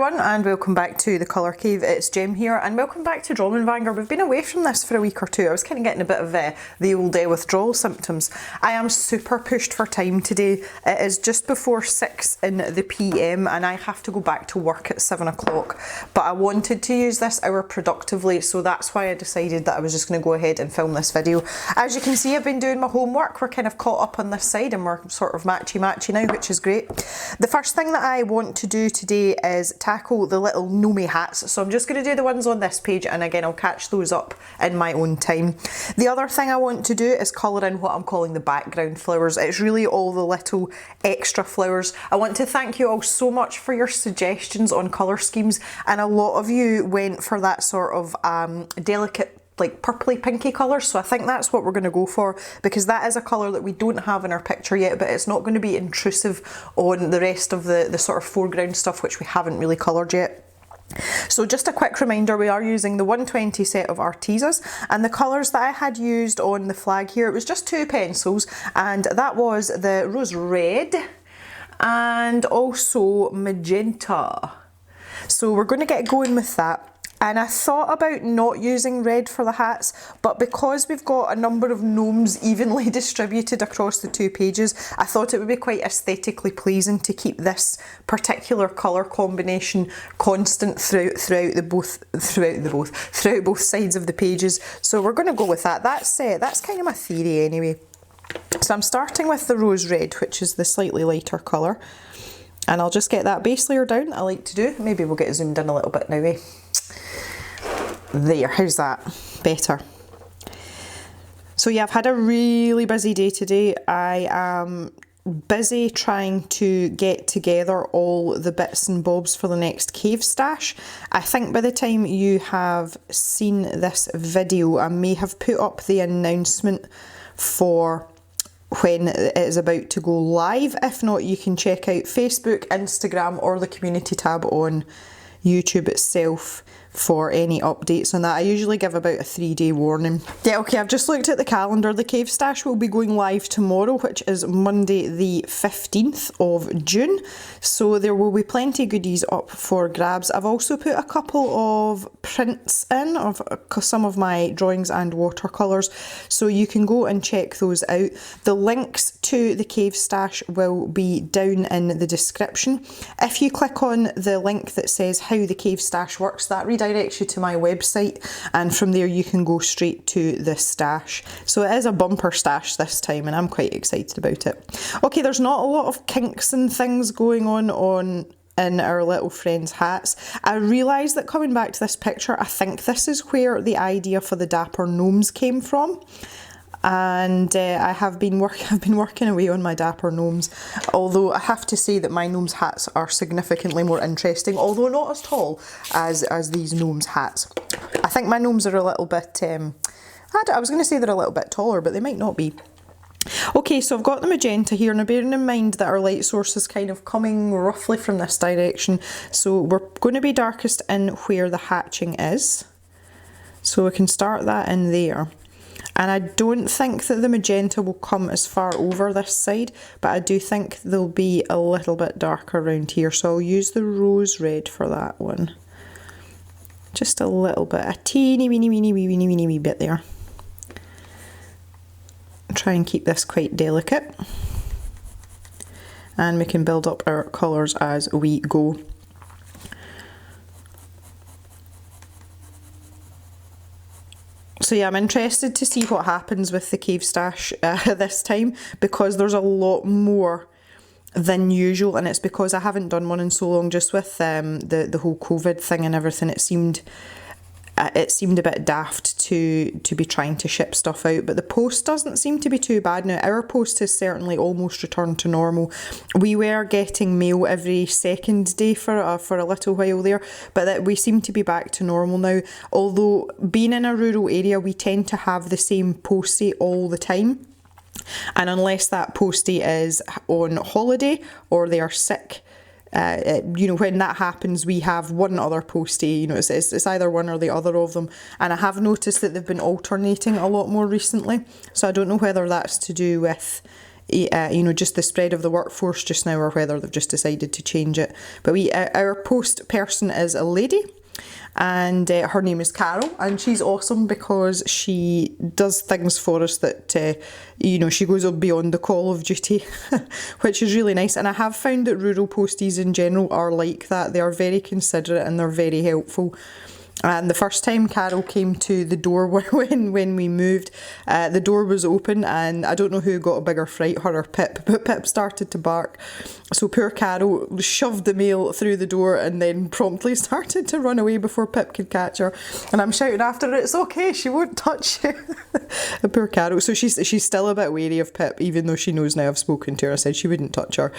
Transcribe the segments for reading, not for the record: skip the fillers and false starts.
everyone and welcome back to the Colour Cave. It's Jem here and welcome back to Dromenvanger. We've been away from this for a week or two. I was kind of getting a bit of the old withdrawal symptoms. I am super pushed for time today. It is just before 6 in the PM and I have to go back to work at 7 o'clock. But I wanted to use this hour productively, so that's why I decided that I was just going to go ahead and film this video. As you can see, I've been doing my homework. We're kind of caught up on this side and we're sort of matchy-matchy now, which is great. The first thing that I want to do today is tackle the little gnome hats. So I'm just going to do the ones on this page and again I'll catch those up in my own time. The other thing I want to do is colour in what I'm calling the background flowers. It's really all the little extra flowers. I want to thank you all so much for your suggestions on colour schemes, and a lot of you went for that sort of delicate like purpley pinky colour, so I think that's what we're going to go for because that is a colour that we don't have in our picture yet, but it's not going to be intrusive on the rest of the sort of foreground stuff which we haven't really coloured yet. So just a quick reminder, we are using the 120 set of Artezas, and the colours that I had used on the flag here, it was just 2 pencils, and that was the rose red and also magenta. So we're going to get going with that. And I thought about not using red for the hats, but because we've got a number of gnomes evenly distributed across the 2 pages, I thought it would be quite aesthetically pleasing to keep this particular colour combination constant throughout both sides of the pages. So we're going to go with that. That's kind of my theory anyway. So I'm starting with the rose red, which is the slightly lighter colour, and I'll just get that base layer down. I like to do. Maybe we'll get zoomed in a little bit now, eh? There, how's that? Better. So yeah, I've had a really busy day today. I am busy trying to get together all the bits and bobs for the next cave stash. I think by the time you have seen this video, I may have put up the announcement for when it is about to go live. If not, you can check out Facebook, Instagram or the community tab on YouTube itself for any updates on that. I usually give about a 3-day warning. Yeah, okay, I've just looked at the calendar. The cave stash will be going live tomorrow, which is Monday the 15th of June. So there will be plenty of goodies up for grabs. I've also put a couple of prints in of some of my drawings and watercolours, so you can go and check those out. The links to the cave stash will be down in the description. If you click on the link that says how the cave stash works, that redirects you to my website, and from there you can go straight to the stash. So it is a bumper stash this time and I'm quite excited about it. Okay, there's not a lot of kinks and things going on in our little friends' hats. I realised that coming back to this picture, I think this is where the idea for the dapper gnomes came from. And I've been working away on my dapper gnomes, although I have to say that my gnomes hats are significantly more interesting, although not as tall as these gnomes hats. I think my gnomes are a little bit, I was going to say they're a little bit taller, but they might not be. Okay, so I've got the magenta here. Now bearing in mind that our light source is kind of coming roughly from this direction, so we're going to be darkest in where the hatching is. So we can start that in there. And I don't think that the magenta will come as far over this side, but I do think they'll be a little bit darker around here. So I'll use the rose red for that one. Just a little bit, a teeny weeny bit there. Try and keep this quite delicate. And we can build up our colours as we go. So yeah, I'm interested to see what happens with the cave stash this time, because there's a lot more than usual, and it's because I haven't done one in so long. Just with the whole COVID thing and everything, it seemed a bit daft to be trying to ship stuff out, but the post doesn't seem to be too bad now. Our post has certainly almost returned to normal. We were getting mail every second day for a little while there, but that we seem to be back to normal now. Although being in a rural area, we tend to have the same postie all the time, and unless that postie is on holiday or they are sick, you know, when that happens, we have one other postie. You know, it's either one or the other of them, and I have noticed that they've been alternating a lot more recently, so I don't know whether that's to do with you know, just the spread of the workforce just now, or whether they've just decided to change it. But our post person is a lady, and her name is Carol, and she's awesome because she does things for us that, you know, she goes beyond the call of duty, which is really nice. And I have found that rural posties in general are like that. They are very considerate and they're very helpful. And the first time Carol came to the door when we moved, the door was open, and I don't know who got a bigger fright, her or Pip, but Pip started to bark. So poor Carol shoved the mail through the door and then promptly started to run away before Pip could catch her. And I'm shouting after her, "It's okay, she won't touch you." The poor Carol. So she's still a bit wary of Pip, even though she knows now I've spoken to her. I said she wouldn't touch her.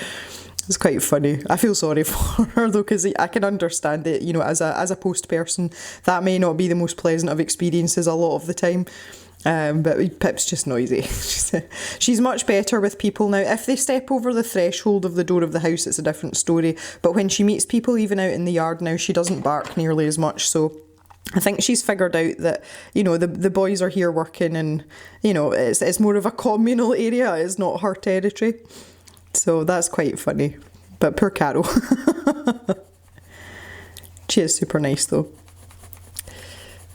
It's quite funny. I feel sorry for her though, because I can understand it, you know, as a post person, that may not be the most pleasant of experiences a lot of the time. But Pip's just noisy. She's much better with people now. If they step over the threshold of the door of the house, it's a different story. But when she meets people, even out in the yard now, she doesn't bark nearly as much. So I think she's figured out that, you know, the boys are here working, and, you know, it's more of a communal area. It's not her territory. So that's quite funny. But poor Carol. She is super nice though.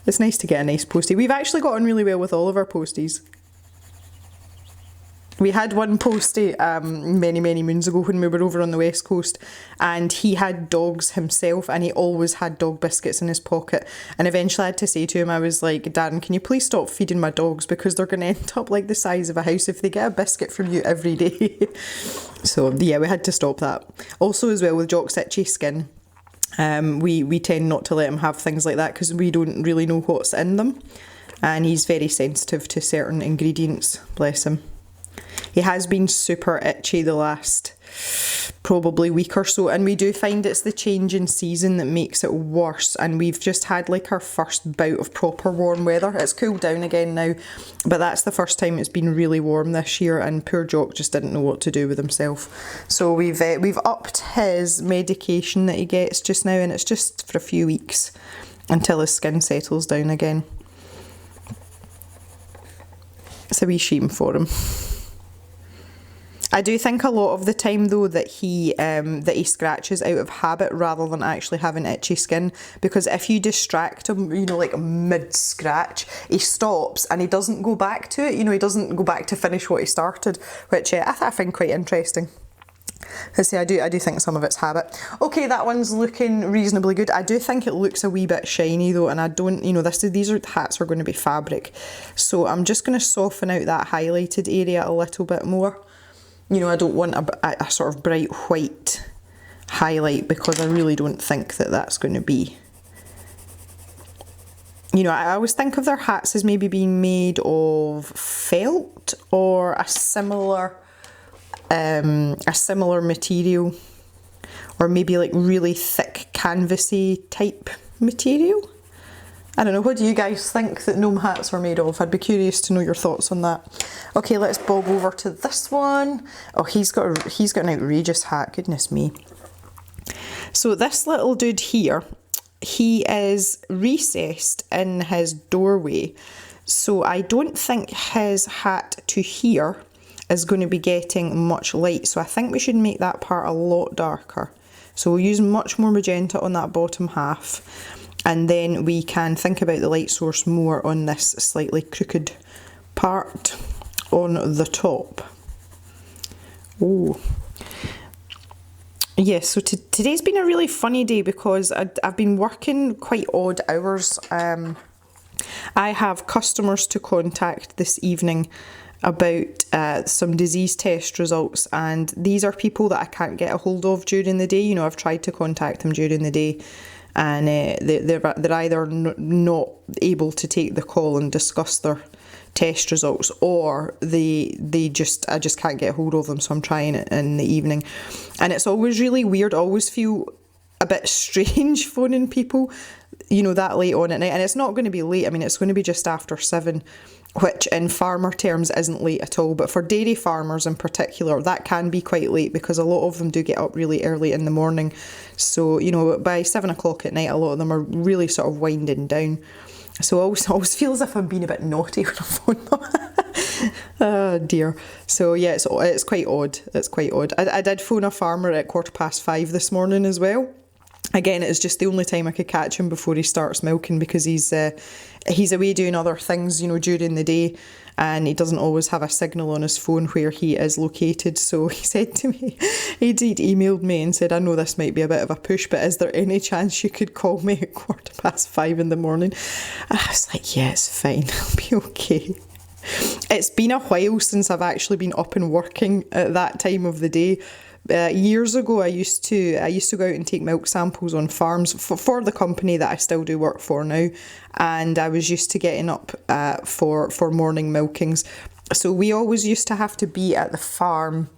It's nice to get a nice postie. We've actually got on really well with all of our posties. We had one postie many moons ago when we were over on the west coast, and he had dogs himself, and he always had dog biscuits in his pocket. And eventually I had to say to him, I was like, "Darren, can you please stop feeding my dogs, because they're going to end up like the size of a house if they get a biscuit from you every day." So yeah, we had to stop that. Also as well with Jock's itchy skin, we tend not to let him have things like that because we don't really know what's in them, and he's very sensitive to certain ingredients, bless him. He has been super itchy the last probably week or so, and we do find it's the change in season that makes it worse, and we've just had like our first bout of proper warm weather. It's cooled down again now, but that's the first time it's been really warm this year, and poor Jock just didn't know what to do with himself. So we've upped his medication that he gets just now, and it's just for a few weeks until his skin settles down again. It's a wee shame for him. I do think a lot of the time though that he scratches out of habit rather than actually having itchy skin, because if you distract him, you know, like mid-scratch, he stops and he doesn't go back to it, you know, he doesn't go back to finish what he started, which I find quite interesting. I do think some of it's habit. Okay, that one's looking reasonably good. I do think it looks a wee bit shiny though, and I don't, you know, these hats are going to be fabric, so I'm just going to soften out that highlighted area a little bit more. You know, I don't want a sort of bright white highlight, because I really don't think that that's going to be... You know, I always think of their hats as maybe being made of felt or a similar material, or maybe like really thick canvasy type material. I don't know, what do you guys think that gnome hats are made of? I'd be curious to know your thoughts on that. Okay, let's bob over to this one. Oh, he's got an outrageous hat, goodness me. So this little dude here, he is recessed in his doorway. So I don't think his hat to here is going to be getting much light. So I think we should make that part a lot darker. So we'll use much more magenta on that bottom half. And then we can think about the light source more on this slightly crooked part on the top. Oh. Yes, so today's been a really funny day because I've been working quite odd hours. I have customers to contact this evening about some disease test results, and these are people that I can't get a hold of during the day. You know, I've tried to contact them during the day, and they're either not able to take the call and discuss their test results, or I just can't get hold of them, so I'm trying it in the evening. And it's always really weird. I always feel a bit strange phoning people, you know, that late on at night. And it's not going to be late. I mean, it's going to be just after 7, which in farmer terms isn't late at all, but for dairy farmers in particular, that can be quite late because a lot of them do get up really early in the morning. So, you know, by 7 o'clock at night, a lot of them are really sort of winding down. So I always feel as if I'm being a bit naughty when I phone them. Oh dear. So yeah, it's quite odd. It's quite odd. I did phone a farmer at 5:15 this morning as well. Again, it's just the only time I could catch him before he starts milking, because he's away doing other things, you know, during the day, and he doesn't always have a signal on his phone where he is located. So he said to me, he'd emailed me and said, I know this might be a bit of a push, but is there any chance you could call me at 5:15 in the morning? And I was like, yeah, it's fine, I'll be okay. It's been a while since I've actually been up and working at that time of the day. Years ago, I used to go out and take milk samples on farms for the company that I still do work for now, and I was used to getting up for morning milkings. So we always used to have to be at the farm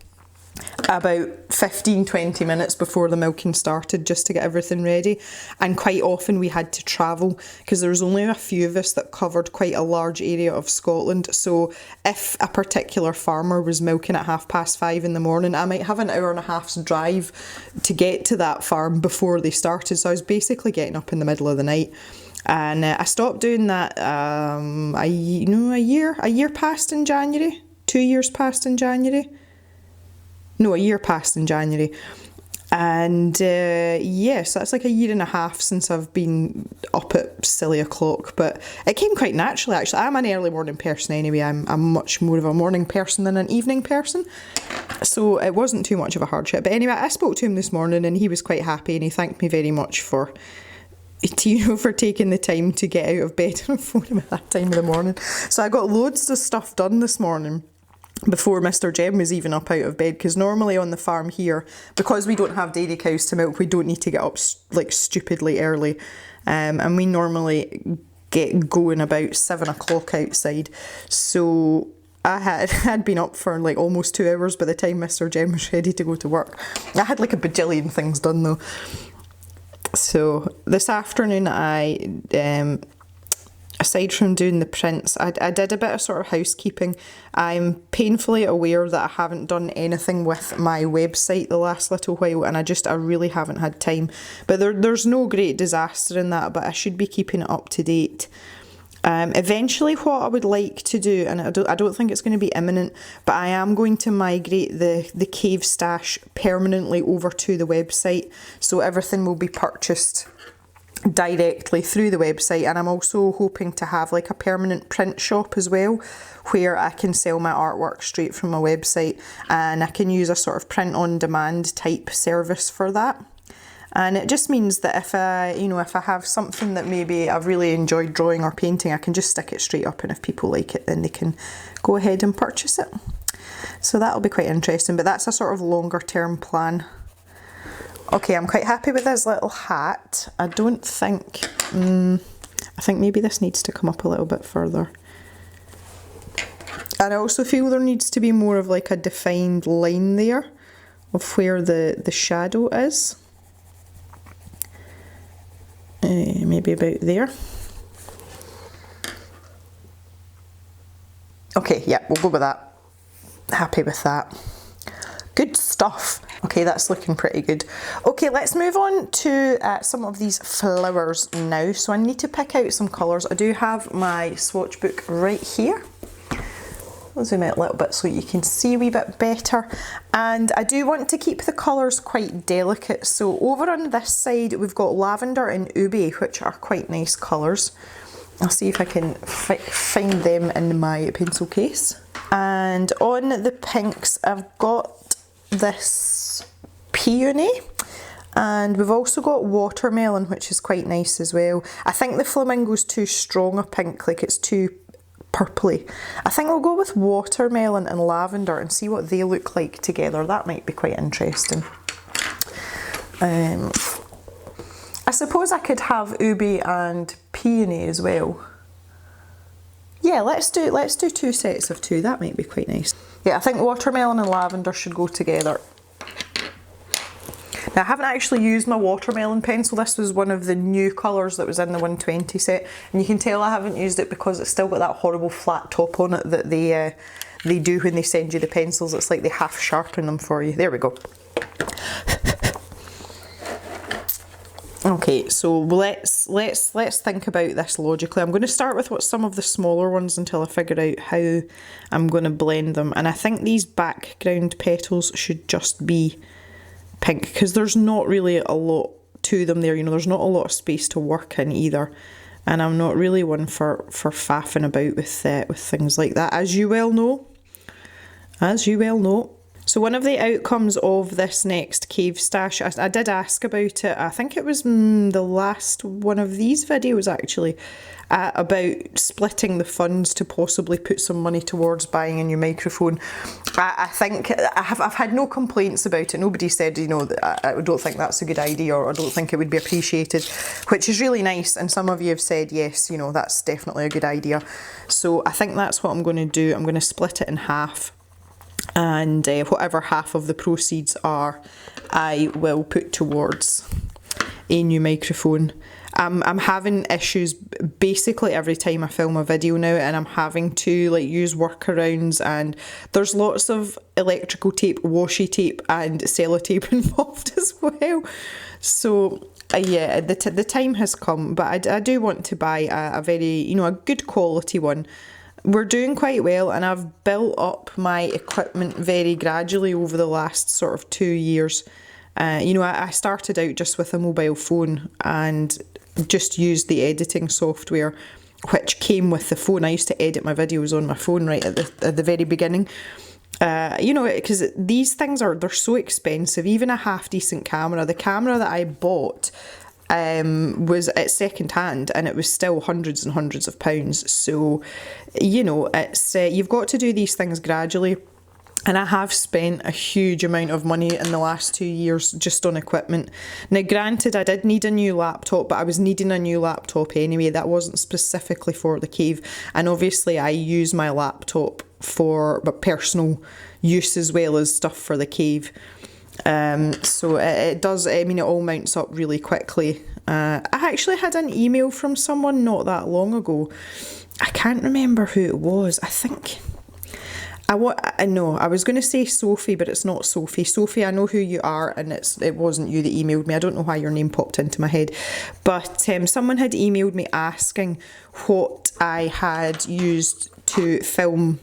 about 15-20 minutes before the milking started, just to get everything ready, and quite often we had to travel because there was only a few of us that covered quite a large area of Scotland. So if a particular farmer was milking at 5:30 in the morning, I might have an hour and a half's drive to get to that farm before they started. So I was basically getting up in the middle of the night. And I stopped doing that a year passed in January. 2 years passed in January. No, a year passed in January. And yes, that's like a year and a half since I've been up at silly o'clock. But it came quite naturally, actually. I'm an early morning person anyway. I'm much more of a morning person than an evening person. So it wasn't too much of a hardship. But anyway, I spoke to him this morning and he was quite happy, and he thanked me very much for taking the time to get out of bed and phone him at that time of the morning. So I got loads of stuff done this morning before Mr. Jem was even up out of bed, because normally on the farm here, because we don't have dairy cows to milk, we don't need to get up like stupidly early, and we normally get going about 7 o'clock outside. So I had been up for like almost 2 hours by the time Mr. Jem was ready to go to work. I had like a bajillion things done though. So this afternoon aside from doing the prints, I did a bit of sort of housekeeping. I'm painfully aware that I haven't done anything with my website the last little while, and I really haven't had time. But there's no great disaster in that, but I should be keeping it up to date. Eventually what I would like to do, and I don't think it's going to be imminent, but I am going to migrate the cave stash permanently over to the website, so everything will be purchased directly through the website. And I'm also hoping to have like a permanent print shop as well, where I can sell my artwork straight from my website, and I can use a sort of print on demand type service for that. And it just means that if I have something that maybe I've really enjoyed drawing or painting, I can just stick it straight up, and if people like it, then they can go ahead and purchase it. So that'll be quite interesting, but that's a sort of longer term plan. Okay, I'm quite happy with this little hat. I think maybe this needs to come up a little bit further. And I also feel there needs to be more of like a defined line there of where the shadow is. Maybe about there. Okay, yeah, we'll go with that. Happy with that. Good stuff. Okay, that's looking pretty good. Okay, let's move on to some of these flowers now. So I need to pick out some colours. I do have my swatch book right here. I'll zoom out a little bit so you can see a wee bit better. And I do want to keep the colours quite delicate. So over on this side, we've got lavender and ube, which are quite nice colours. I'll see if I can find them in my pencil case. And on the pinks, I've got this peony, and we've also got watermelon, which is quite nice as well. I think the flamingo's too strong a pink, like it's too purpley. I think we'll go with watermelon and lavender and see what they look like together. That might be quite interesting. I suppose I could have ube and peony as well. Yeah, let's do 2 sets of 2. That might be quite nice. Yeah, I think watermelon and lavender should go together. Now, I haven't actually used my watermelon pencil. This was one of the new colours that was in the 120 set. And you can tell I haven't used it because it's still got that horrible flat top on it that they do when they send you the pencils. It's like they half sharpen them for you. There we go. Okay, so let's think about this logically. I'm going to start with some of the smaller ones until I figure out how I'm going to blend them. And I think these background petals should just be pink, because there's not really a lot to them there. You know, there's not a lot of space to work in either. And I'm not really one for faffing about with things like that, as you well know. So one of the outcomes of this next cave stash, I did ask about it, I think it was the last one of these videos actually, about splitting the funds to possibly put some money towards buying a new microphone. I think I've had no complaints about it. Nobody said, you know, I don't think that's a good idea, or I don't think it would be appreciated, which is really nice. And some of you have said, yes, you know, that's definitely a good idea. So I think that's what I'm going to do. I'm going to split it in half. And whatever half of the proceeds are, I will put towards a new microphone. I'm having issues basically every time I film a video now, and I'm having to like use workarounds, and there's lots of electrical tape, washi tape and sellotape involved as well. So yeah, the time has come, but I do want to buy a very, you know, a good quality one. We're doing quite well, and I've built up my equipment very gradually over the last sort of 2 years. You know, I started out just with a mobile phone and just used the editing software which came with the phone. I used to edit my videos on my phone right at the very beginning. You know, because these things they're so expensive. Even a half decent camera, the camera that I bought was at second hand, and it was still hundreds and hundreds of pounds. So, you know, it's you've got to do these things gradually. And I have spent a huge amount of money in the last 2 years just on equipment. Now, granted, I did need a new laptop, but I was needing a new laptop anyway. That wasn't specifically for the cave. And obviously, I use my laptop for personal use as well as stuff for the cave. So it does, I mean, it all mounts up really quickly. I actually had an email from someone not that long ago. I can't remember who it was. I think... I know, I was going to say Sophie, but it's not Sophie. Sophie, I know who you are, and it wasn't you that emailed me. I don't know why your name popped into my head. But someone had emailed me asking what I had used to film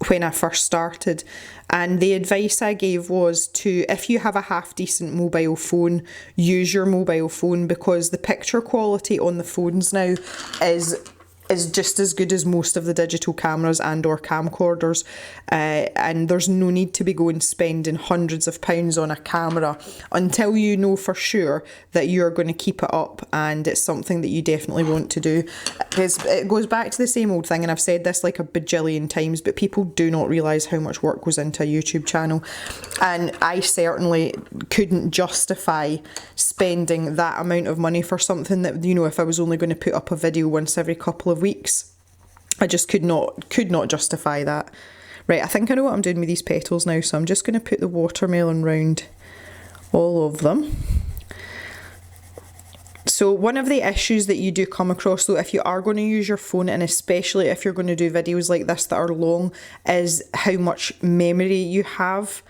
when I first started. And the advice I gave was to, if you have a half decent mobile phone, use your mobile phone, because the picture quality on the phones now is just as good as most of the digital cameras and or camcorders, and there's no need to be going spending hundreds of pounds on a camera until you know for sure that you're going to keep it up and it's something that you definitely want to do. Because it goes back to the same old thing, and I've said this like a bajillion times, but people do not realise how much work goes into a YouTube channel, and I certainly couldn't justify spending that amount of money for something that, you know, if I was only going to put up a video once every couple of weeks, I just could not justify that. Right, I think I know what I'm doing with these petals now, so I'm just going to put the watermelon round all of them. So one of the issues that you do come across, though, if you are going to use your phone, and especially if you're going to do videos like this that are long, is how much memory you have.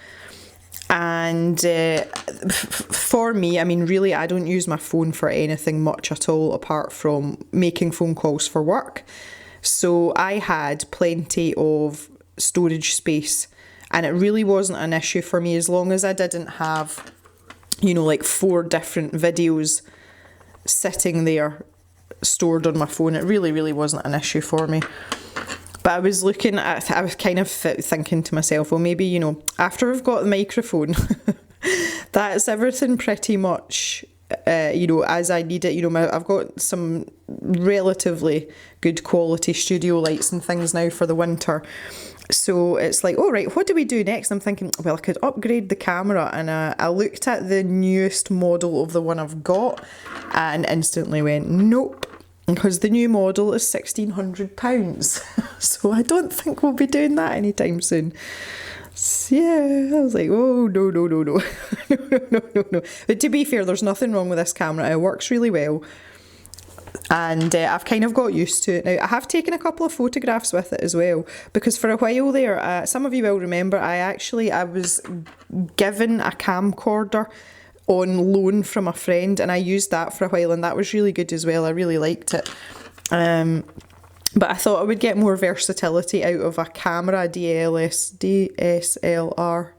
And for me, I mean, really, I don't use my phone for anything much at all apart from making phone calls for work. So I had plenty of storage space, and it really wasn't an issue for me as long as I didn't have, you know, like 4 different videos sitting there stored on my phone. It really wasn't an issue for me. But I was looking at, I was kind of thinking to myself, well, maybe, you know, after I've got the microphone, that's everything pretty much, you know, as I need it. You know, I've got some relatively good quality studio lights and things now for the winter. So it's like, all right, what do we do next? I'm thinking, well, I could upgrade the camera, and I looked at the newest model of the one I've got and instantly went, nope. Because the new model is £1,600. So I don't think we'll be doing that anytime soon. So yeah, I was like, oh, no. no. But to be fair, there's nothing wrong with this camera. It works really well. And I've kind of got used to it now. I have taken a couple of photographs with it as well, because for a while there, some of you will remember, I was given a camcorder on loan from a friend, and I used that for a while, and that was really good as well. I really liked it. But I thought I would get more versatility out of a camera, DSLR,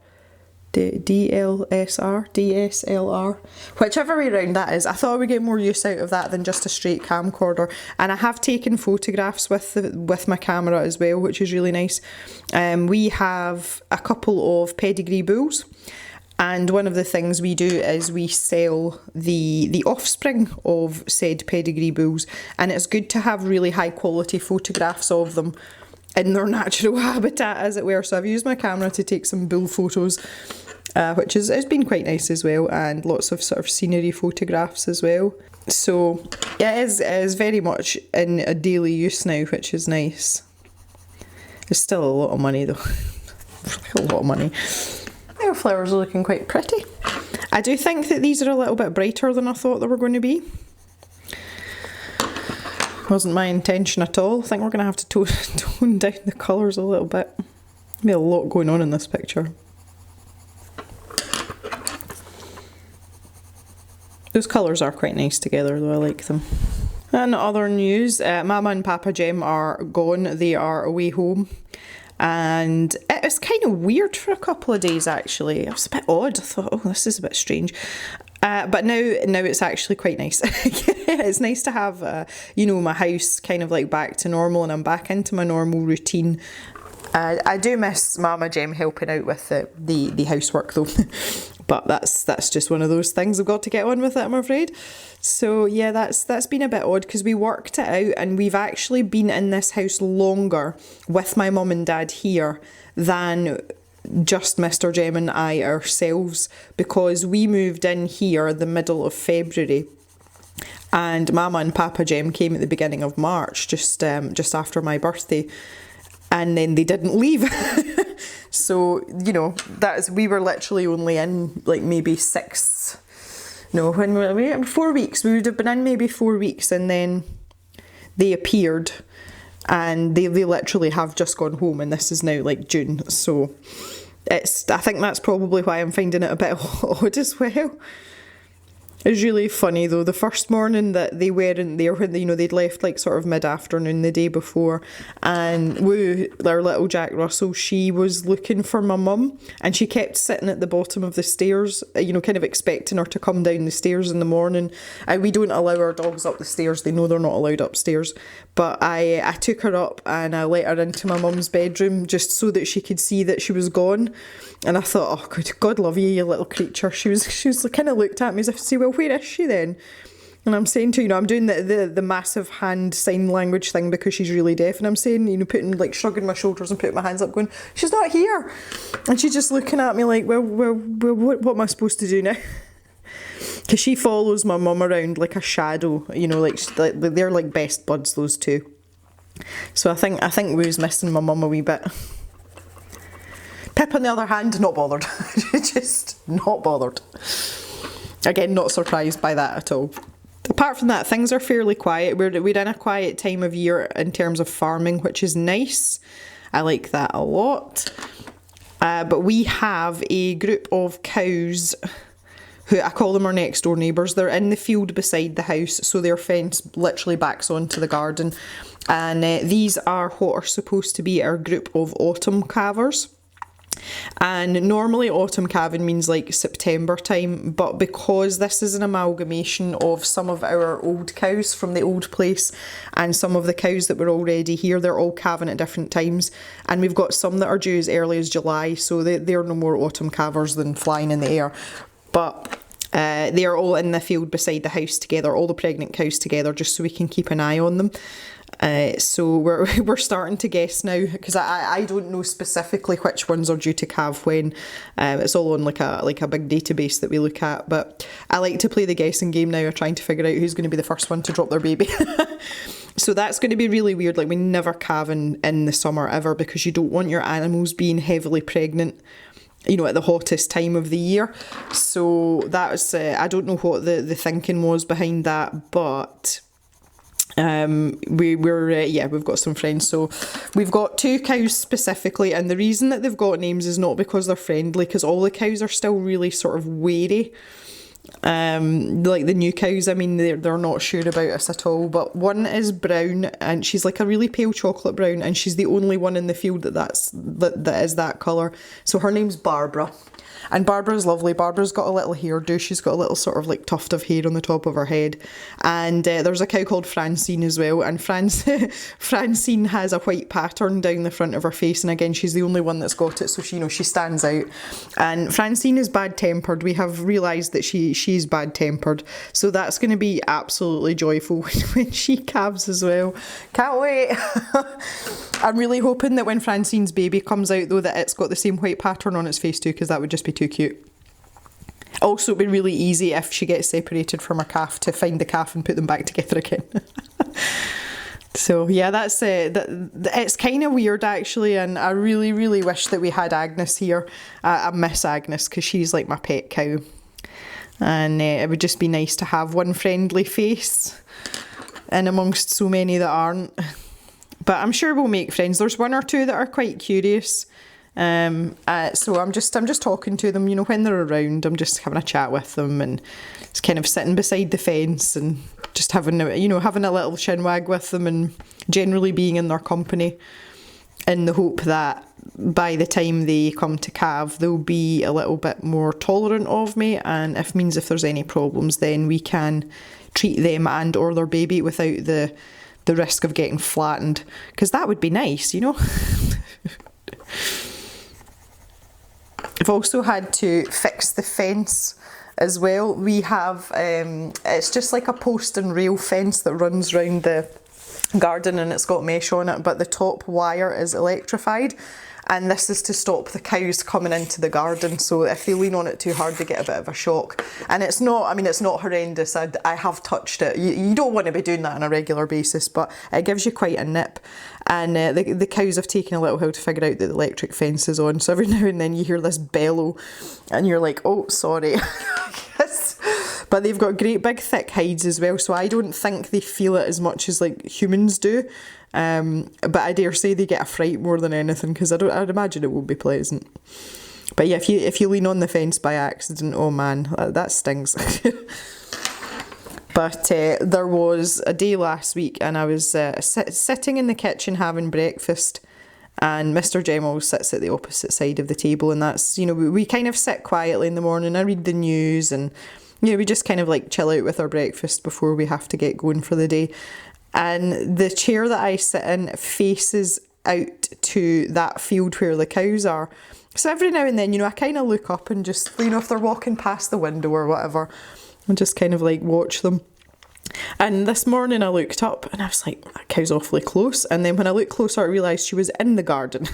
whichever way around that is. I thought I would get more use out of that than just a straight camcorder, and I have taken photographs with my camera as well, which is really nice. We have a couple of pedigree bulls, and one of the things we do is we sell the offspring of said pedigree bulls, and it's good to have really high quality photographs of them in their natural habitat, as it were. So I've used my camera to take some bull photos, which has been quite nice as well, and lots of sort of scenery photographs as well. So yeah, it is very much in a daily use now, which is nice. It's still a lot of money though. A lot of money. Our flowers are looking quite pretty. I do think that these are a little bit brighter than I thought they were going to be. Wasn't my intention at all. I think we're going to have to tone down the colours a little bit. There'll be a lot going on in this picture. Those colours are quite nice together though, I like them. And other news, Mama and Papa Jem are gone. They are away home. And it was kind of weird for a couple of days actually. It was a bit odd. I thought, oh, this is a bit strange. But now it's actually quite nice. It's nice to have, you know, my house kind of like back to normal, and I'm back into my normal routine. I do miss Mama Jem helping out with the housework though. But that's just one of those things. I've got to get on with it, I'm afraid. So yeah, that's been a bit odd because we worked it out, and we've actually been in this house longer with my mum and dad here than just Mr. Jem and I ourselves, because we moved in here the middle of February, and Mama and Papa Jem came at the beginning of March, just after my birthday, and then they didn't leave. So, you know, we were literally only in like maybe 4 weeks. We would have been in maybe 4 weeks, and then they appeared, and they literally have just gone home, and this is now like June. So I think that's probably why I'm finding it a bit odd as well. It's really funny though, the first morning that they weren't there, when they'd left like sort of mid-afternoon the day before, and our little Jack Russell, she was looking for my mum, and she kept sitting at the bottom of the stairs, you know, kind of expecting her to come down the stairs in the morning. We don't allow our dogs up the stairs, they know they're not allowed upstairs, but I took her up and I let her into my mum's bedroom just so that she could see that she was gone. And I thought, oh, God love you, you little creature. She was kind of looked at me as if to say, well, where is she then? And I'm saying to her, I'm doing the massive hand sign language thing because she's really deaf. And I'm saying, shrugging my shoulders and putting my hands up going, she's not here. And she's just looking at me like, well what am I supposed to do now? Because she follows my mum around like a shadow, they're like best buds, those two. So I think we was missing my mum a wee bit. Pip, on the other hand, not bothered. Just not bothered. Again, not surprised by that at all. Apart from that, things are fairly quiet. We're in a quiet time of year in terms of farming, which is nice. I like that a lot. But we have a group of cows who I call them our next door neighbours. They're in the field beside the house, so their fence literally backs onto the garden. And these are what are supposed to be our group of autumn calvers. And normally autumn calving means like September time, but because this is an amalgamation of some of our old cows from the old place and some of the cows that were already here, they're all calving at different times, and we've got some that are due as early as July, so they're no more autumn calvers than flying in the air. But they are all in the field beside the house together, all the pregnant cows together, just so we can keep an eye on them. So we're starting to guess now, because I don't know specifically which ones are due to calve when. It's all on like a big database that we look at, but I like to play the guessing game now of trying to figure out who's going to be the first one to drop their baby. So that's going to be really weird. Like, we never calve in the summer ever, because you don't want your animals being heavily pregnant, at the hottest time of the year. So that's I don't know what the thinking was behind that, but we've got some friends. So we've got 2 cows specifically, and the reason that they've got names is not because they're friendly, because all the cows are still really sort of wary Like the new cows, I mean, they're not sure about us at all, but one is brown and she's like a really pale chocolate brown, and she's the only one in the field that is that colour. So her name's Barbara. And Barbara's lovely. Barbara's got a little hairdo. She's got a little sort of like tuft of hair on the top of her head. And there's a cow called Francine as well. And Francine has a white pattern down the front of her face. And again, she's the only one that's got it. So she, you know, she stands out. And Francine is bad-tempered. We have realised that she's bad-tempered. So that's going to be absolutely joyful when she calves as well. Can't wait. I'm really hoping that when Francine's baby comes out, though, that it's got the same white pattern on its face too, because that would just be too cute. Also, it'd be really easy if she gets separated from her calf to find the calf and put them back together again. So yeah, that's it's kind of weird actually, and I really, really wish that we had Agnes here. I miss Agnes because she's like my pet cow, and it would just be nice to have one friendly face in amongst so many that aren't. But I'm sure we'll make friends. There's one or two that are quite curious. So I'm just talking to them, you know, when they're around. I'm just having a chat with them and just kind of sitting beside the fence and just having a little chinwag with them and generally being in their company, in the hope that by the time they come to calve, they'll be a little bit more tolerant of me, and if there's any problems, then we can treat them and or their baby without the risk of getting flattened, because that would be nice, you know. I've also had to fix the fence as well. We have, it's just like a post and rail fence that runs round the garden, and it's got mesh on it, but the top wire is electrified, and this is to stop the cows coming into the garden, so if they lean on it too hard they get a bit of a shock. And it's not horrendous. I have touched it. You don't want to be doing that on a regular basis, but it gives you quite a nip. And the cows have taken a little while to figure out that the electric fence is on, so every now and then you hear this bellow and you're like, oh, sorry. But they've got great big thick hides as well, so I don't think they feel it as much as like humans do. But I dare say they get a fright more than anything, because I'd imagine it won't be pleasant. But yeah, if you lean on the fence by accident, oh man, that stings. But there was a day last week and I was sitting in the kitchen having breakfast, and Mr. Jem always sits at the opposite side of the table, and that's, you know, we kind of sit quietly in the morning. I read the news and, you know, we just kind of like chill out with our breakfast before we have to get going for the day. And the chair that I sit in faces out to that field where the cows are. So every now and then, you know, I kind of look up and just, you know, if they're walking past the window or whatever, and just kind of like watch them. And this morning I looked up and I was like, that cow's awfully close. And then when I looked closer, I realised she was in the garden,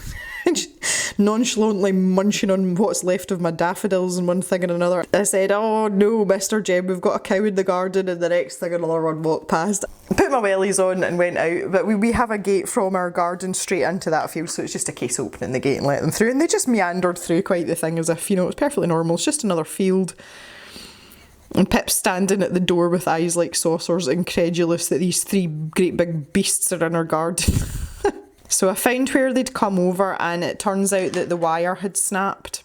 nonchalantly munching on what's left of my daffodils and one thing and another. I said, oh no, Mr. Jem, we've got a cow in the garden, and the next thing another one walked past. I put my wellies on and went out, but we have a gate from our garden straight into that field, so it's just a case of opening the gate and let them through. And they just meandered through quite the thing as if, you know, it's perfectly normal, it's just another field. And Pip's standing at the door with eyes like saucers, incredulous that these three great big beasts are in our garden. So I found where they'd come over, and it turns out that the wire had snapped.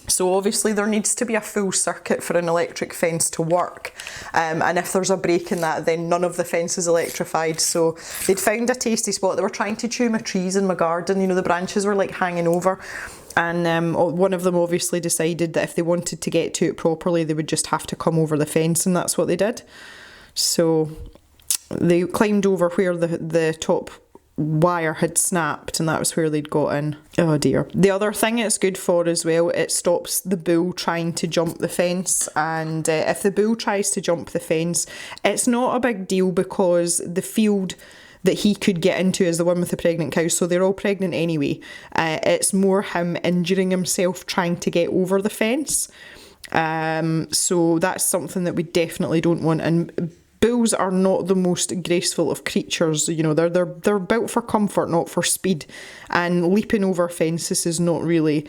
So obviously there needs to be a full circuit for an electric fence to work. And if there's a break in that, then none of the fence is electrified. So they'd found a tasty spot. They were trying to chew my trees in my garden. You know, the branches were like hanging over. And one of them obviously decided that if they wanted to get to it properly, they would just have to come over the fence, and that's what they did. So they climbed over where the top wire had snapped, and that was where they'd got in. Oh dear. The other thing it's good for as well, it stops the bull trying to jump the fence, and if the bull tries to jump the fence, it's not a big deal because the field that he could get into is the one with the pregnant cows, so they're all pregnant anyway. It's more him injuring himself trying to get over the fence. So that's something that we definitely don't want. And bulls are not the most graceful of creatures. You know, they're built for comfort, not for speed. And leaping over fences is not really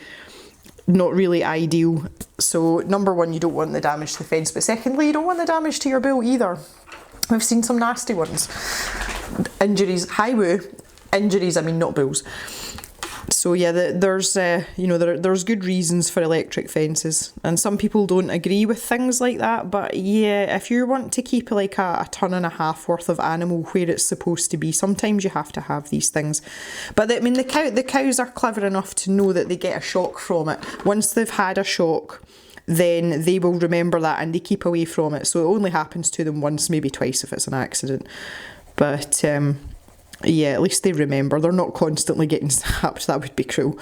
ideal. So number one, you don't want the damage to the fence, but secondly, you don't want the damage to your bull either. We've seen some nasty ones. Injuries, hi woo, injuries, I mean not bulls. So yeah, there's you know, there's good reasons for electric fences, and some people don't agree with things like that. But yeah, if you want to keep like a ton and a half worth of animal where it's supposed to be, sometimes you have to have these things. But I mean, the cows are clever enough to know that they get a shock from it. Once they've had a shock, then they will remember that and they keep away from it. So it only happens to them once, maybe twice if it's an accident. But yeah, at least they remember. They're not constantly getting zapped. That would be cruel.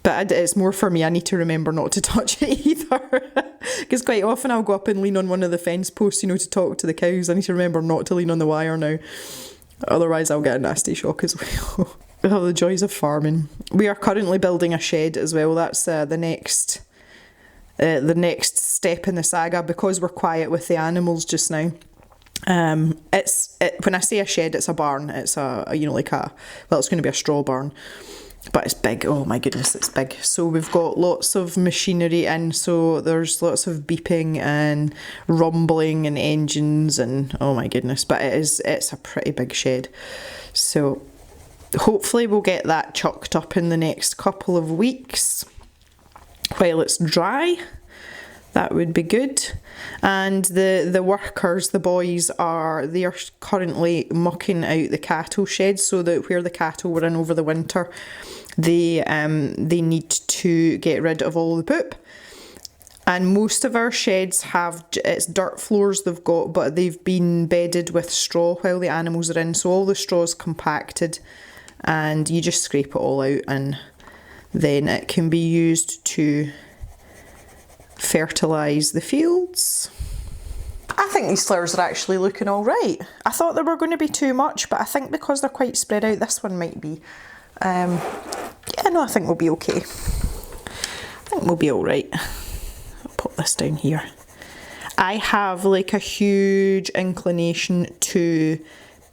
But it's more for me. I need to remember not to touch it either. Because quite often I'll go up and lean on one of the fence posts, you know, to talk to the cows. I need to remember not to lean on the wire now. Otherwise I'll get a nasty shock as well. Oh, the joys of farming. We are currently building a shed as well. That's the next step in the saga, because we're quiet with the animals just now. When I say a shed, it's a barn. It's you know, like it's going to be a straw barn, but it's big. Oh my goodness, it's big. So we've got lots of machinery in, so there's lots of beeping and rumbling and engines and oh my goodness, but it's a pretty big shed. So hopefully we'll get that chucked up in the next couple of weeks while it's dry. That would be good. And the workers, the boys, they are currently mucking out the cattle sheds, so that where the cattle were in over the winter, they need to get rid of all the poop. And most of our sheds it's dirt floors they've got, but they've been bedded with straw while the animals are in, so all the straw's compacted and you just scrape it all out and then it can be used to fertilise the fields. I think these flowers are actually looking alright. I thought they were going to be too much, but I think because they're quite spread out, this one might be. Yeah, no, I think we'll be okay. I think we'll be alright. I'll put this down here. I have like a huge inclination to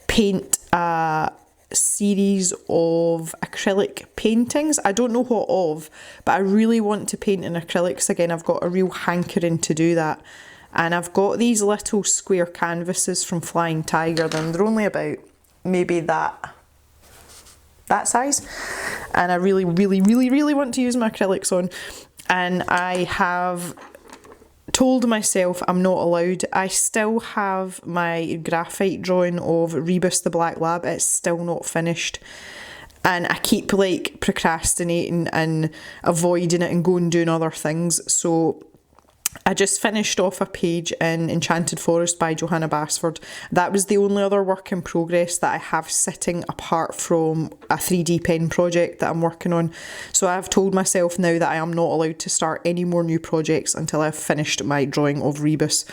paint a series of acrylic paintings. I don't know what of, but I really want to paint in acrylics again. I've got a real hankering to do that, and I've got these little square canvases from Flying Tiger. They're only about maybe that size, and I really want to use my acrylics on, and I have told myself I'm not allowed. I still have my graphite drawing of Rebus the Black Lab. It's still not finished, and I keep like procrastinating and avoiding it and going doing other things. So I just finished off a page in Enchanted Forest by Johanna Basford. That was the only other work in progress that I have sitting apart from a 3D pen project that I'm working on. So I've told myself now that I am not allowed to start any more new projects until I've finished my drawing of Rebus.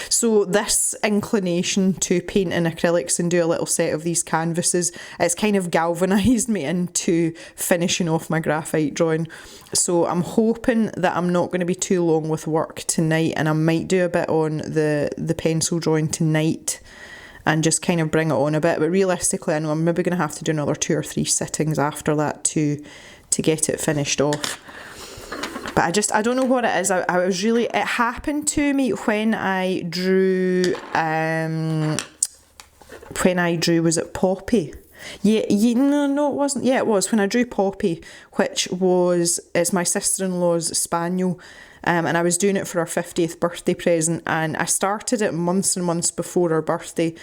So this inclination to paint in acrylics and do a little set of these canvases, it's kind of galvanised me into finishing off my graphite drawing. So I'm hoping that I'm not going to be too long with work tonight, and I might do a bit on the pencil drawing tonight and just kind of bring it on a bit. But realistically, I know I'm maybe going to have to do another 2 or 3 sittings after that to get it finished off. But I don't know what it is. It happened to me when I drew, was it Poppy? No, it wasn't. Yeah, it was when I drew Poppy, it's my sister-in-law's spaniel, and I was doing it for her 50th birthday present, and I started it months and months before her birthday,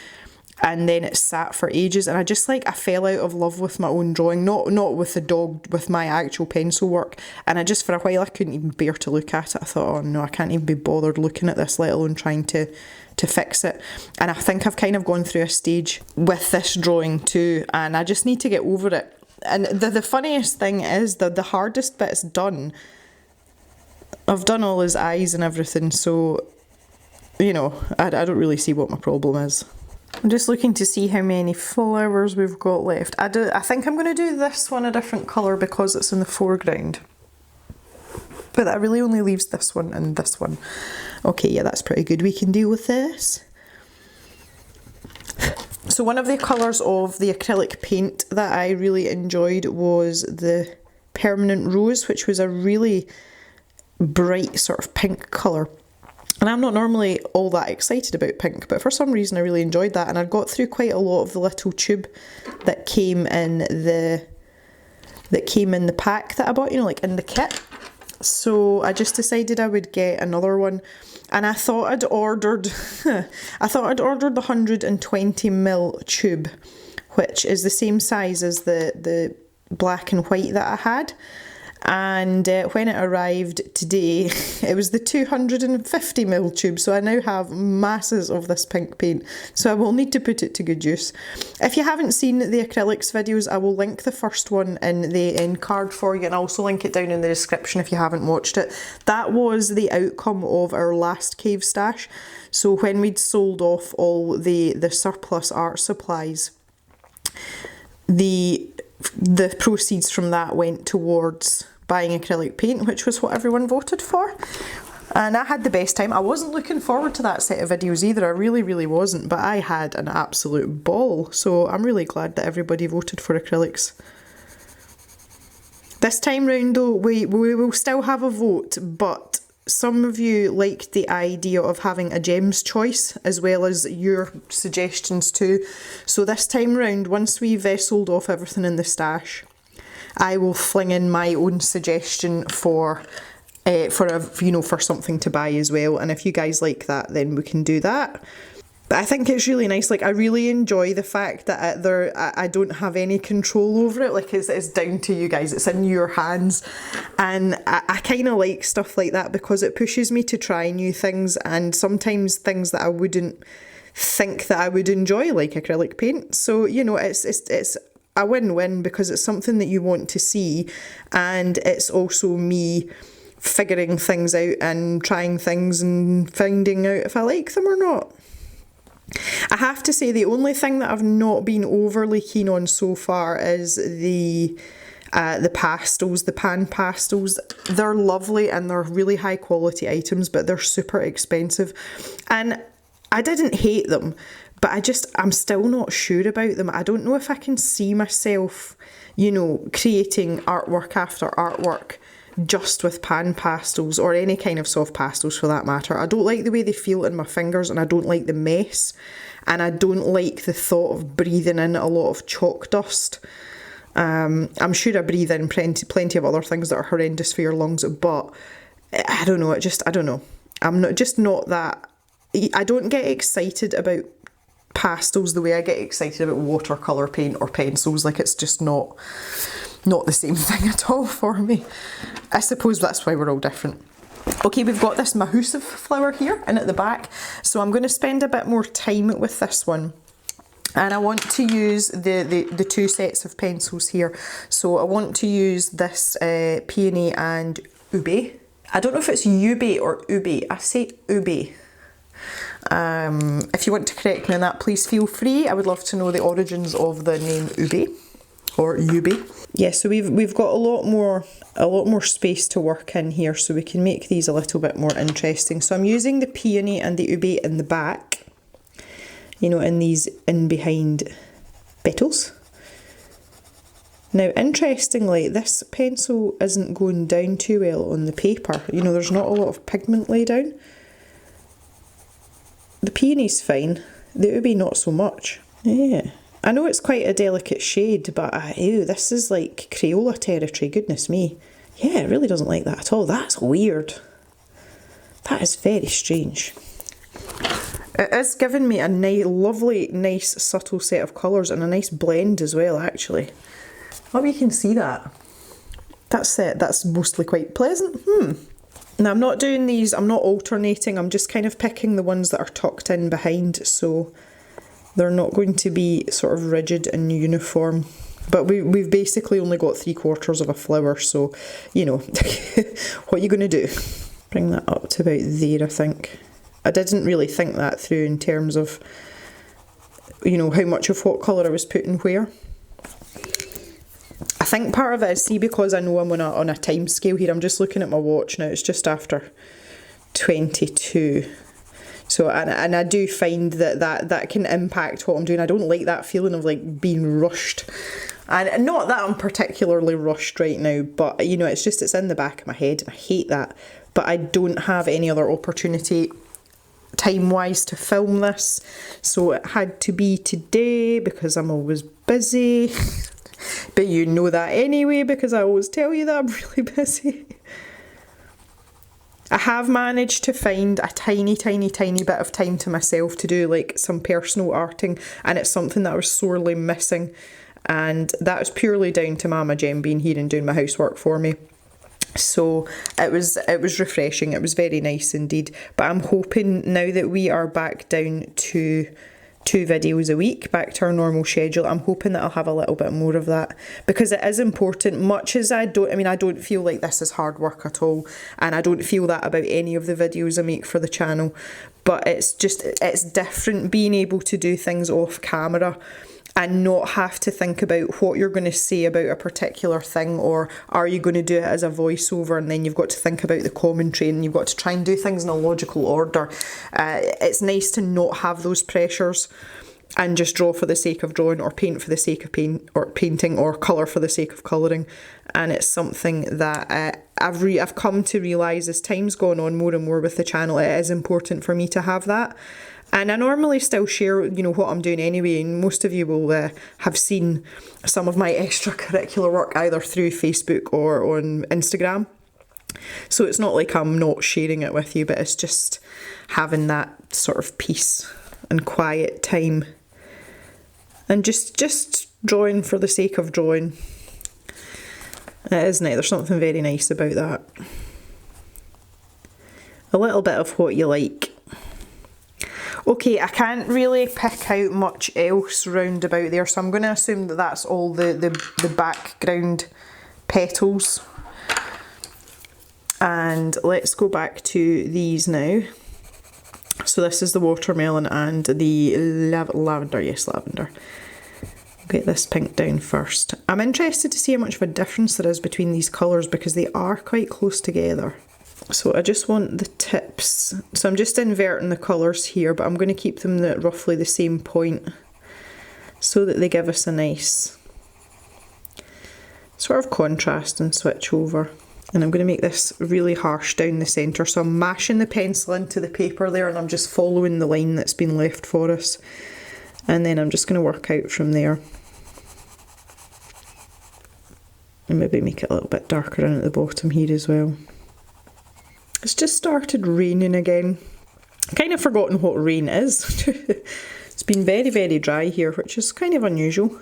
and then it sat for ages, and I fell out of love with my own drawing, not with the dog, with my actual pencil work, and I just, for a while, I couldn't even bear to look at it. I thought, oh no, I can't even be bothered looking at this, let alone trying to fix it. And I think I've kind of gone through a stage with this drawing too, and I just need to get over it. And the funniest thing is that the hardest bit's done. I've done all his eyes and everything, so, you know, I don't really see what my problem is. I'm just looking to see how many flowers we've got left. I think I'm going to do this one a different colour because it's in the foreground. But that really only leaves this one and this one. Okay, yeah, that's pretty good. We can deal with this. So one of the colours of the acrylic paint that I really enjoyed was the Permanent Rose, which was a really bright sort of pink colour. And I'm not normally all that excited about pink, but for some reason I really enjoyed that. And I got through quite a lot of the little tube that came in the that came in the pack that I bought, you know, like in the kit. So I just decided I would get another one, and I thought I'd ordered the 120ml tube, which is the same size as the black and white that I had. And when it arrived today, it was the 250ml tube, so I now have masses of this pink paint, so I will need to put it to good use. If you haven't seen the acrylics videos, I will link the first one in the end card for you, and I'll also link it down in the description if you haven't watched it. That was the outcome of our last cave stash. So when we'd sold off all the surplus art supplies, the proceeds from that went towards buying acrylic paint, which was what everyone voted for. And I had the best time. I wasn't looking forward to that set of videos either. I really wasn't, but I had an absolute ball. So I'm really glad that everybody voted for acrylics. This time round though, we will still have a vote, but some of you liked the idea of having a gems choice as well as your suggestions too. So this time round, once we've sold off everything in the stash, I will fling in my own suggestion for something to buy as well. And if you guys like that, then we can do that. But I think it's really nice. Like, I really enjoy the fact that I don't have any control over it. Like, it's down to you guys. It's in your hands. And I kind of like stuff like that because it pushes me to try new things, and sometimes things that I wouldn't think that I would enjoy, like acrylic paint. So, you know, it's a win-win because it's something that you want to see, and it's also me figuring things out and trying things and finding out if I like them or not. I have to say the only thing that I've not been overly keen on so far is the pastels, the pan pastels. They're lovely and they're really high quality items, but they're super expensive. And I didn't hate them, but I'm still not sure about them. I don't know if I can see myself, you know, creating artwork after artwork just with pan pastels, or any kind of soft pastels for that matter. I don't like the way they feel in my fingers, and I don't like the mess, and I don't like the thought of breathing in a lot of chalk dust. I'm sure I breathe in plenty of other things that are horrendous for your lungs, but I don't know, I don't know. I'm not that, I don't get excited about pastels the way I get excited about watercolour paint or pencils. Like, it's just not the same thing at all for me. I suppose that's why we're all different. Okay, we've got this Mahusive flower here and at the back, so I'm going to spend a bit more time with this one. And I want to use the two sets of pencils here. So I want to use this Peony and Ube. I don't know if it's Ube or Ube. I say Ube. If you want to correct me on that, please feel free. I would love to know the origins of the name Ube or Ube. Yeah, so we've got a lot more space to work in here, so we can make these a little bit more interesting. So I'm using the Peony and the Ube in the back, you know, in these in behind petals. Now, interestingly, this pencil isn't going down too well on the paper. You know, there's not a lot of pigment laid down. The Peony's fine, the Ube not so much. Yeah. I know it's quite a delicate shade, but ew, this is like Crayola territory, goodness me. Yeah, it really doesn't like that at all. That's weird. That is very strange. It is giving me a lovely, nice, subtle set of colours and a nice blend as well, actually. I hope you can see that. That's mostly quite pleasant. Now, I'm not doing these, I'm not alternating, I'm just kind of picking the ones that are tucked in behind, so they're not going to be sort of rigid and uniform. But we've basically only got 3/4 of a flower, so, you know, what are you going to do? Bring that up to about there, I think. I didn't really think that through in terms of, you know, how much of what colour I was putting where. I think part of it is, see, because I know I'm on a time scale here, I'm just looking at my watch now, it's just after 22. So, and I do find that can impact what I'm doing. I don't like that feeling of like being rushed. And not that I'm particularly rushed right now, but you know, it's in the back of my head and I hate that. But I don't have any other opportunity time-wise to film this. So it had to be today because I'm always busy. But you know that anyway because I always tell you that I'm really busy. I have managed to find a tiny bit of time to myself to do like some personal arting, and it's something that I was sorely missing, and that was purely down to Mama Jem being here and doing my housework for me. So it was refreshing. It was very nice indeed. But I'm hoping now that we are back down to 2 videos a week, back to our normal schedule, I'm hoping that I'll have a little bit more of that, because it is important. Much as I don't feel like this is hard work at all, and I don't feel that about any of the videos I make for the channel, but it's different being able to do things off camera and not have to think about what you're going to say about a particular thing, or are you going to do it as a voiceover, and then you've got to think about the commentary and you've got to try and do things in a logical order. It's nice to not have those pressures and just draw for the sake of drawing, or paint for the sake of painting, or colour for the sake of colouring. And it's something that I've come to realise as time's gone on more and more with the channel, it is important for me to have that. And I normally still share, what I'm doing anyway, and most of you will have seen some of my extracurricular work either through Facebook or on Instagram. So it's not like I'm not sharing it with you, but it's just having that sort of peace and quiet time, and just drawing for the sake of drawing. Isn't it? There's something very nice about that. A little bit of what you like. Okay, I can't really pick out much else round about there, so I'm going to assume that that's all the background petals. And let's go back to these now. So this is the watermelon and the lavender, yes, lavender. Get this pink down first. I'm interested to see how much of a difference there is between these colours, because they are quite close together. So I just want the tips. So I'm just inverting the colours here, but I'm going to keep them at roughly the same point so that they give us a nice sort of contrast and switch over. And I'm going to make this really harsh down the centre. So I'm mashing the pencil into the paper there, and I'm just following the line that's been left for us. And then I'm just going to work out from there. And maybe make it a little bit darker in at the bottom here as well. It's just started raining again. Kind of forgotten what rain is. It's been very, very dry here, which is kind of unusual.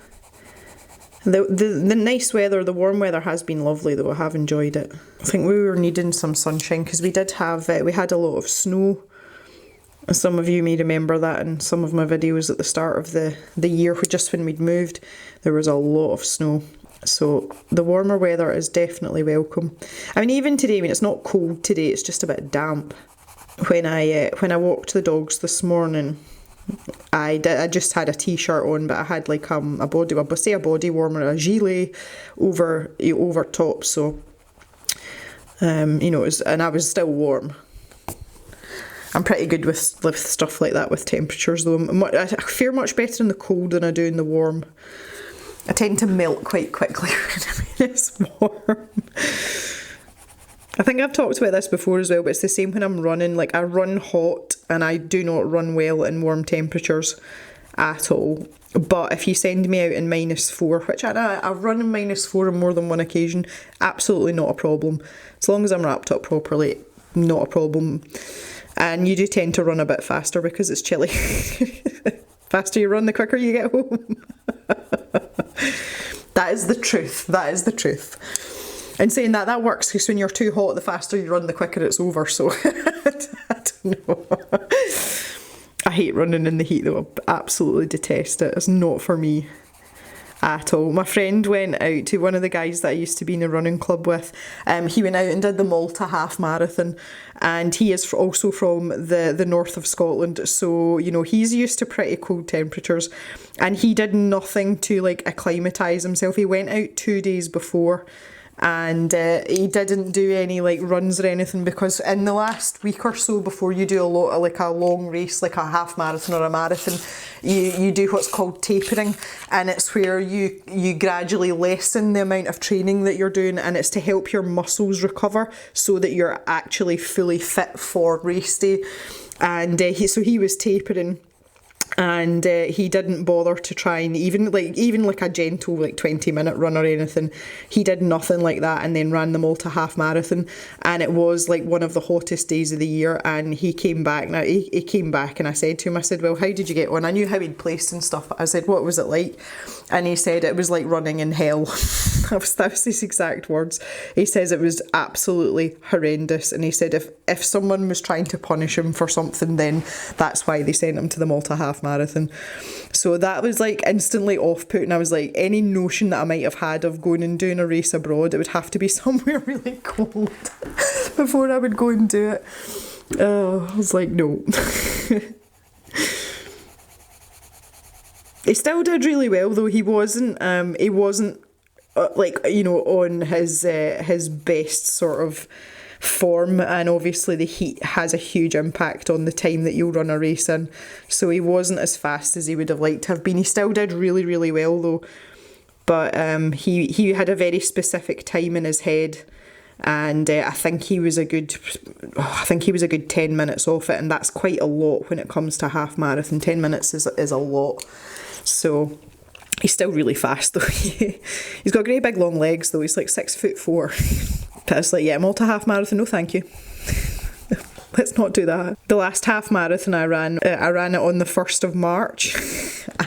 The nice weather, the warm weather has been lovely though. I have enjoyed it. I think we were needing some sunshine because we did have, we had a lot of snow. Some of you may remember that in some of my videos at the start of the year, just when we'd moved, there was a lot of snow. So the warmer weather is definitely welcome. I mean, even today, it's not cold today, it's just a bit damp. When I walked the dogs this morning, I just had a t-shirt on, but I had like a body warmer, a gilet over top, so and I was still warm. I'm pretty good with stuff like that with temperatures though. I fare much better in the cold than I do in the warm. I tend to melt quite quickly when it's warm. I think I've talked about this before as well, but it's the same when I'm running. Like, I run hot and I do not run well in warm temperatures at all. But if you send me out in -4, which I've run in -4 on more than one occasion, absolutely not a problem. As long as I'm wrapped up properly, not a problem. And you do tend to run a bit faster because it's chilly. Faster you run, the quicker you get home. That is the truth. That is the truth. And saying that works, because when you're too hot, the faster you run, the quicker it's over. So I don't know. I hate running in the heat though. I absolutely detest it. It's not for me at all. My friend went out to one of the guys that I used to be in a running club with. He went out and did the Malta half marathon, and he is also from the north of Scotland, so he's used to pretty cold temperatures, and he did nothing to like acclimatise himself. He went out 2 days before, and he didn't do any like runs or anything, because in the last week or so before you do a long race, like a half marathon or a marathon, you do what's called tapering, and it's where you gradually lessen the amount of training that you're doing, and it's to help your muscles recover so that you're actually fully fit for race day. And he was tapering. And he didn't bother to try and even like a gentle like 20-minute run or anything. He did nothing like that, and then ran the Malta half marathon, and it was like one of the hottest days of the year. And he came back. Now he came back, and I said to him, I said, well, how did you get on? I knew how he'd placed and stuff, but I said, what was it like? And he said it was like running in hell. that was his exact words. He says it was absolutely horrendous, and he said if someone was trying to punish him for something, then that's why they sent him to the Malta half marathon. So that was like instantly off-putting. I was like, any notion that I might have had of going and doing a race abroad, it would have to be somewhere really cold before I would go and do it. I was like, no. He still did really well though. He wasn't like, you know, on his best sort of form, and obviously the heat has a huge impact on the time that you'll run a race in, so he wasn't as fast as he would have liked to have been. He still did really, really well though, but he had a very specific time in his head, and I think he was a good 10 minutes off it, and that's quite a lot when it comes to half marathon. 10 minutes is a lot. So he's still really fast though. He's got great big long legs though. He's like 6'4". But it's like, yeah, Malta half marathon, no thank you. Let's not do that. The last half marathon I ran it on the 1st of March,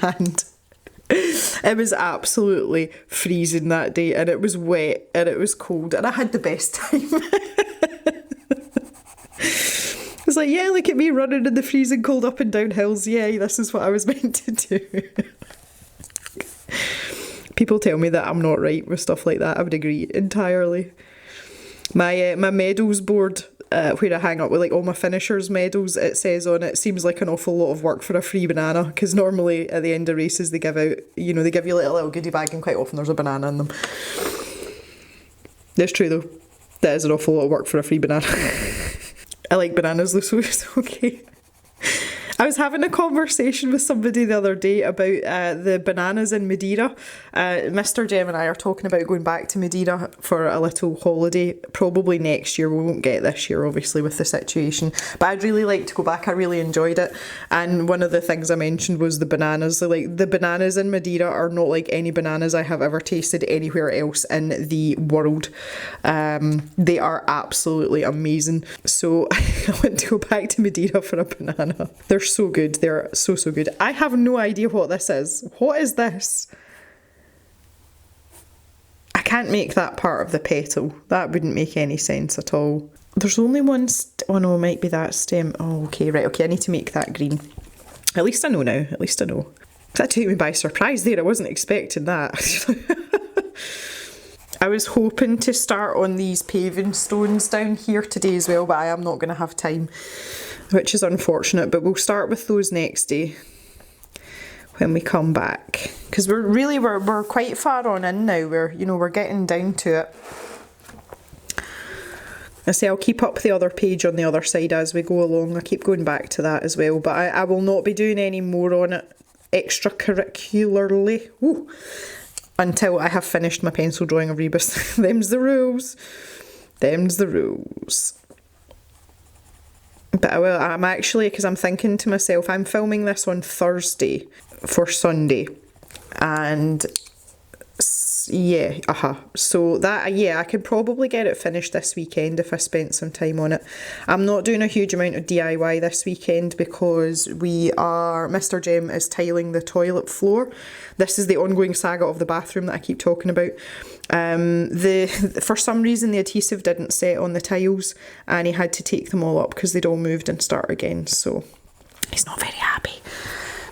and it was absolutely freezing that day, and it was wet and it was cold, and I had the best time. It's like, yeah, look at me running in the freezing cold up and down hills. Yeah, this is what I was meant to do. People tell me that I'm not right with stuff like that. I would agree entirely. My medals board, where I hang up with like all my finishers medals, it says on it, seems like an awful lot of work for a free banana, because normally at the end of races they give out, you know, they give you a little goodie bag, and quite often there's a banana in them. That's true though. That is an awful lot of work for a free banana. I like bananas though, so it's okay. I was having a conversation with somebody the other day about the bananas in Madeira. Mr. Jem and I are talking about going back to Madeira for a little holiday, probably next year. We won't get this year, obviously, with the situation. But I'd really like to go back. I really enjoyed it. And one of the things I mentioned was the bananas. So, like, the bananas in Madeira are not like any bananas I have ever tasted anywhere else in the world. They are absolutely amazing. So I want to go back to Madeira for a banana. They're so good. They're so good. I have no idea what this is. What is this? I can't make that part of the petal. That wouldn't make any sense at all. There's only one oh no, it might be that stem. Oh, okay, right, okay, I need to make that green. At least I know now. At least I know. That took me by surprise there. I wasn't expecting that. I was hoping to start on these paving stones down here today as well, but I am not going to have time, which is unfortunate, but we'll start with those next day when we come back, because we're quite far on in now. We're getting down to it. I say I'll keep up the other page on the other side as we go along. I keep going back to that as well, but I will not be doing any more on it extracurricularly until I have finished my pencil drawing of Rebus. Them's the rules. Them's the rules. But I'm actually, because I'm thinking to myself, I'm filming this on Thursday for Sunday, and so that, I could probably get it finished this weekend if I spent some time on it. I'm not doing a huge amount of DIY this weekend because Mr. Jem is tiling the toilet floor. This is the ongoing saga of the bathroom that I keep talking about. For some reason the adhesive didn't set on the tiles, and he had to take them all up because they'd all moved and start again, so he's not very happy.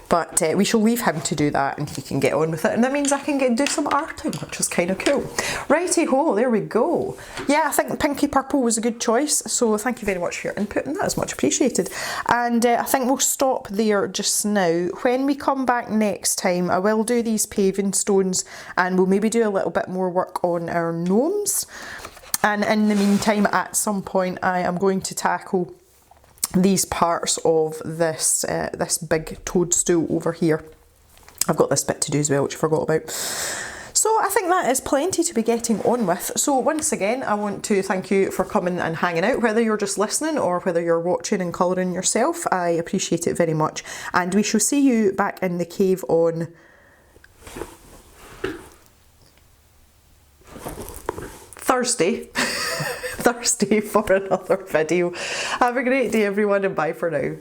But we shall leave him to do that, and he can get on with it, and that means I can do some arting, which is kind of cool. Righty ho, there we go. Yeah, I think pinky purple was a good choice, so thank you very much for your input, and that is much appreciated. And I think we'll stop there just now. When we come back next time, I will do these paving stones, and we'll maybe do a little bit more work on our gnomes. And in the meantime, at some point, I am going to tackle these parts of this this big toadstool over here. I've got this bit to do as well, which I forgot about. So I think that is plenty to be getting on with. So once again, I want to thank you for coming and hanging out, whether you're just listening or whether you're watching and colouring yourself. I appreciate it very much. And we shall see you back in the cave on Thursday. Thursday for another video. Have a great day everyone, and bye for now.